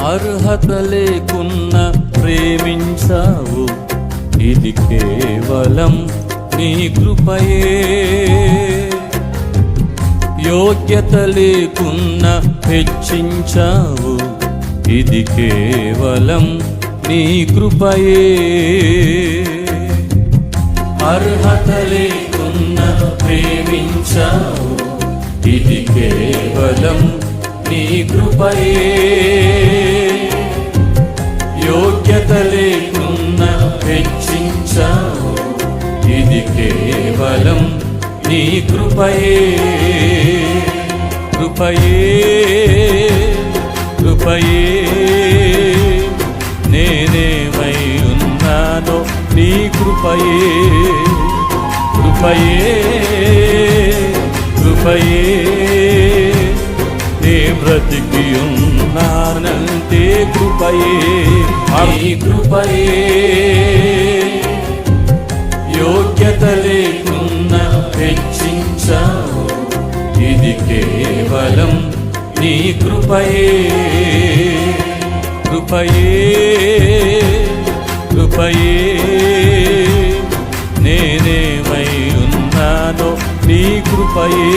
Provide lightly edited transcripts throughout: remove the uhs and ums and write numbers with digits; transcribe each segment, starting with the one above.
అర్హత లేకున్న ప్రేమించావు, ఇది కేవలం నీ కృపయే. యోగ్యత లేకున్న హెచ్చించావు, ఇది కేవలం నీ కృపయే. అర్హత లేకున్న ప్రేమించావు, ఇది కేవలం నీ కృపయే. యోగ్యత లేకున్న హెచ్చించావు, ఇది కేవలం నీ కృపయే. కృపయే కృపయే నేనేమై ఉన్నానో నీ కృపయే. కృపయే కృపయే నే బ్రతికి ఉన్నానంటే కృపయే. నీ కృపయే. యోగ్యత లేకున్న హెచ్చించావు, ఇది కేవలం నీ కృపయే. కృపయే కృపయే నేనేమై ఉన్నానో నీ కృపయే.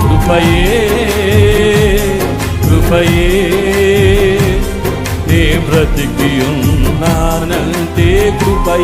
కృపయే కృపయే నే బ్రతికి ఉన్నానంటే కృపయే.